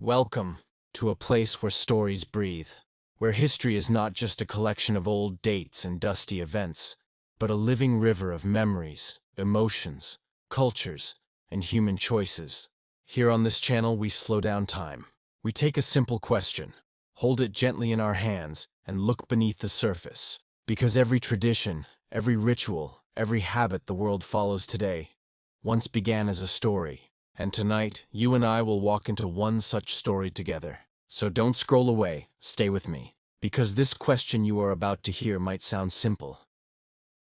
Welcome to a place where stories breathe, where history is not just a collection of old dates and dusty events, but a living river of memories, emotions, cultures, and human choices. Here on this channel, we slow down time. We take a simple question, hold it gently in our hands, and look beneath the surface. Because every tradition, every ritual, every habit the world follows today once began as a story. And tonight, you and I will walk into one such story together. So don't scroll away, stay with me. Because this question you are about to hear might sound simple,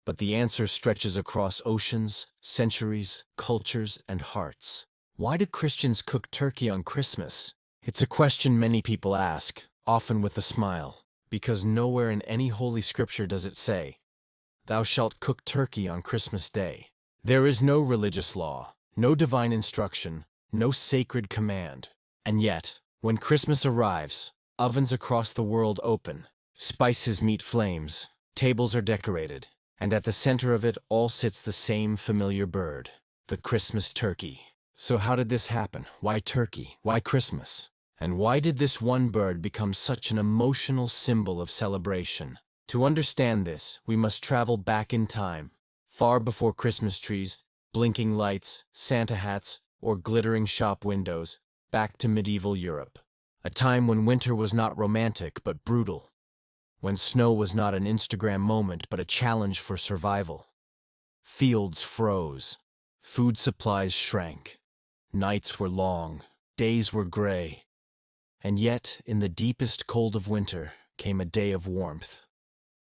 but the answer stretches across oceans, centuries, cultures, and hearts. Why do Christians cook turkey on Christmas? It's a question many people ask, often with a smile, because nowhere in any holy scripture does it say, "Thou shalt cook turkey on Christmas Day." There is no religious law, no divine instruction, no sacred command. And yet, when Christmas arrives, ovens across the world open, spices meet flames, tables are decorated, and at the center of it all sits the same familiar bird, the Christmas turkey. So how did this happen? Why turkey? Why Christmas? And why did this one bird become such an emotional symbol of celebration? To understand this, we must travel back in time, far before Christmas trees, blinking lights, Santa hats, or glittering shop windows, back to medieval Europe. A time when winter was not romantic but brutal, when snow was not an Instagram moment but a challenge for survival. Fields froze, food supplies shrank, nights were long, days were gray. And yet, in the deepest cold of winter, came a day of warmth.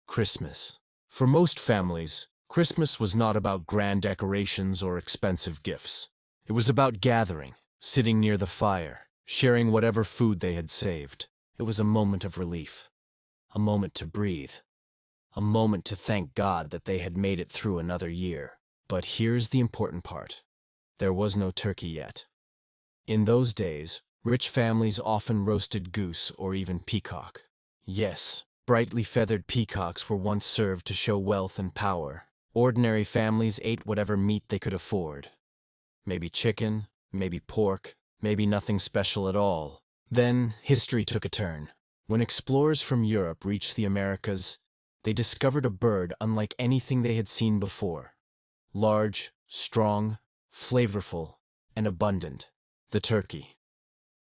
Christmas. For most families, Christmas was not about grand decorations or expensive gifts. It was about gathering, sitting near the fire, sharing whatever food they had saved. It was a moment of relief, a moment to breathe, a moment to thank God that they had made it through another year. But here's the important part. There was no turkey yet. In those days, rich families often roasted goose or even peacock. Yes, brightly feathered peacocks were once served to show wealth and power. Ordinary families ate whatever meat they could afford. Maybe chicken, maybe pork, maybe nothing special at all. Then, history took a turn. When explorers from Europe reached the Americas, they discovered a bird unlike anything they had seen before. Large, strong, flavorful, and abundant. The turkey.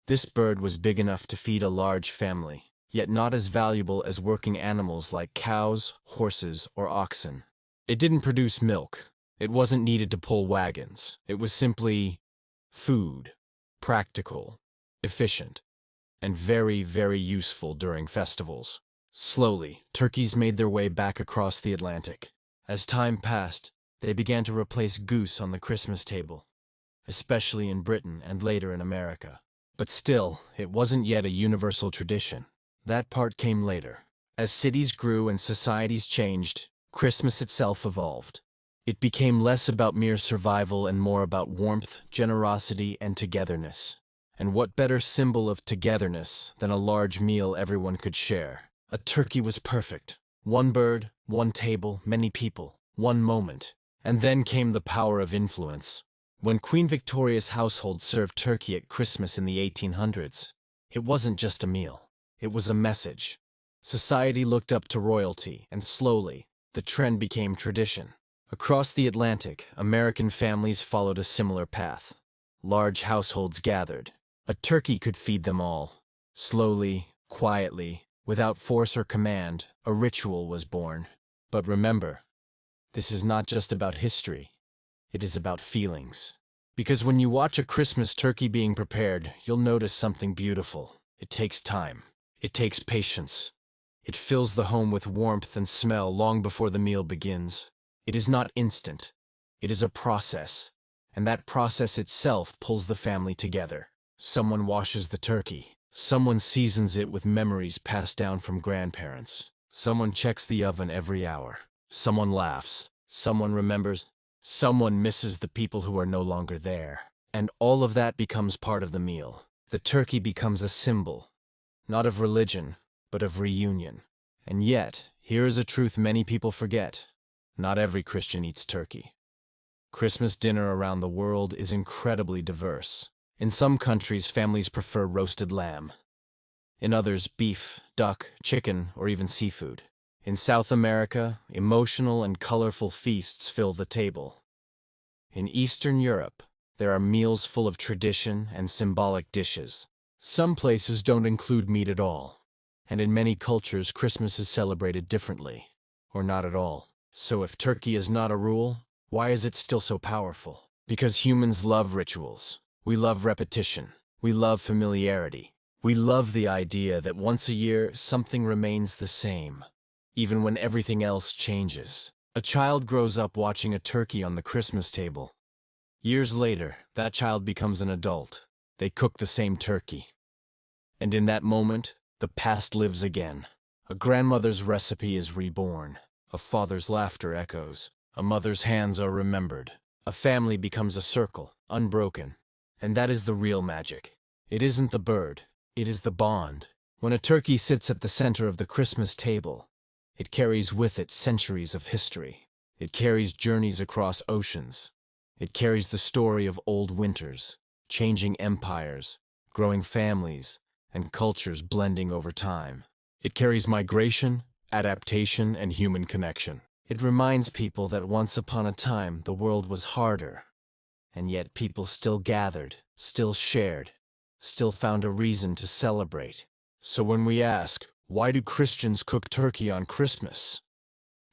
This bird was big enough to feed a large family, yet not as valuable as working animals like cows, horses, or oxen. It didn't produce milk. It wasn't needed to pull wagons. It was simply food, practical, efficient, and very, very useful during festivals. Slowly, turkeys made their way back across the Atlantic. As time passed, they began to replace goose on the Christmas table, especially in Britain and later in America. But still, it wasn't yet a universal tradition. That part came later. As cities grew and societies changed, Christmas itself evolved. It became less about mere survival and more about warmth, generosity, and togetherness. And what better symbol of togetherness than a large meal everyone could share? A turkey was perfect. One bird, one table, many people, one moment. And then came the power of influence. When Queen Victoria's household served turkey at Christmas in the 1800s, it wasn't just a meal. It was a message. Society looked up to royalty, and slowly, the trend became tradition. Across the Atlantic, American families followed a similar path. Large households gathered. A turkey could feed them all. Slowly, quietly, without force or command, a ritual was born. But remember, this is not just about history. It is about feelings. Because when you watch a Christmas turkey being prepared, you'll notice something beautiful. It takes time. It takes patience. It fills the home with warmth and smell long before the meal begins. It is not instant. It is a process. And that process itself pulls the family together. Someone washes the turkey. Someone seasons it with memories passed down from grandparents. Someone checks the oven every hour. Someone laughs. Someone remembers. Someone misses the people who are no longer there. And all of that becomes part of the meal. The turkey becomes a symbol, not of religion, but of reunion. And yet, here is a truth many people forget. Not every Christian eats turkey. Christmas dinner around the world is incredibly diverse. In some countries, families prefer roasted lamb. In others, beef, duck, chicken, or even seafood. In South America, emotional and colorful feasts fill the table. In Eastern Europe, there are meals full of tradition and symbolic dishes. Some places don't include meat at all. And in many cultures, Christmas is celebrated differently, or not at all. So if turkey is not a rule, why is it still so powerful? Because humans love rituals. We love repetition. We love familiarity. We love the idea that once a year, something remains the same, even when everything else changes. A child grows up watching a turkey on the Christmas table. Years later, that child becomes an adult. They cook the same turkey. And in that moment, the past lives again. A grandmother's recipe is reborn. A father's laughter echoes. A mother's hands are remembered. A family becomes a circle, unbroken. And that is the real magic. It isn't the bird. It is the bond. When a turkey sits at the center of the Christmas table, it carries with it centuries of history. It carries journeys across oceans. It carries the story of old winters, changing empires, growing families, and cultures blending over time. It carries migration, adaptation, and human connection. It reminds people that once upon a time the world was harder, and yet people still gathered, still shared, still found a reason to celebrate. So when we ask, why do Christians cook turkey on Christmas?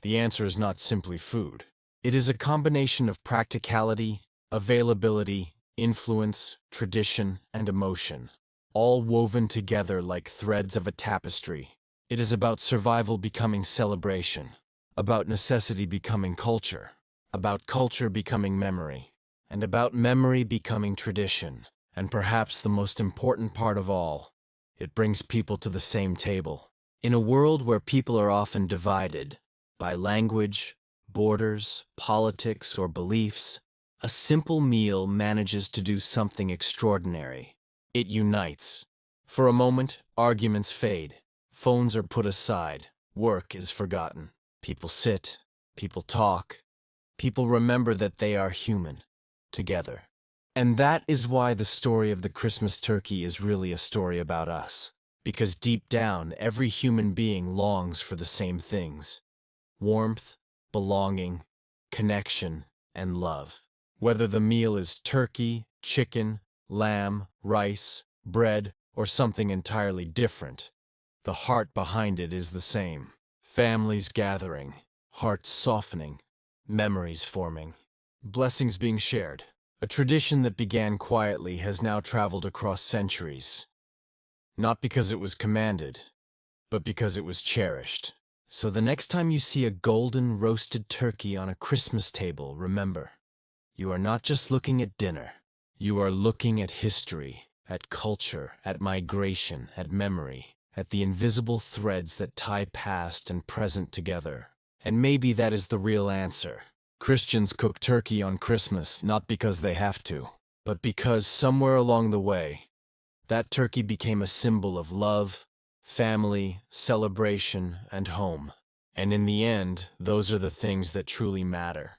The answer is not simply food. It is a combination of practicality, availability, influence, tradition, and emotion, all woven together like threads of a tapestry. It is about survival becoming celebration, about necessity becoming culture, about culture becoming memory, and about memory becoming tradition. And perhaps the most important part of all, it brings people to the same table. In a world where people are often divided by language, borders, politics, or beliefs, a simple meal manages to do something extraordinary. It unites. For a moment, arguments fade. Phones are put aside. Work is forgotten. People sit. People talk. People remember that they are human, together. And that is why the story of the Christmas turkey is really a story about us. Because deep down, every human being longs for the same things: warmth, belonging, connection, and love. Whether the meal is turkey, chicken, lamb, rice, bread, or something entirely different, the heart behind it is the same. Families gathering, hearts softening, memories forming, blessings being shared. A tradition that began quietly has now traveled across centuries. Not because it was commanded, but because it was cherished. So the next time you see a golden roasted turkey on a Christmas table, remember, you are not just looking at dinner. You are looking at history, at culture, at migration, at memory, at the invisible threads that tie past and present together. And maybe that is the real answer. Christians cook turkey on Christmas not because they have to, but because somewhere along the way, that turkey became a symbol of love, family, celebration, and home. And in the end, those are the things that truly matter.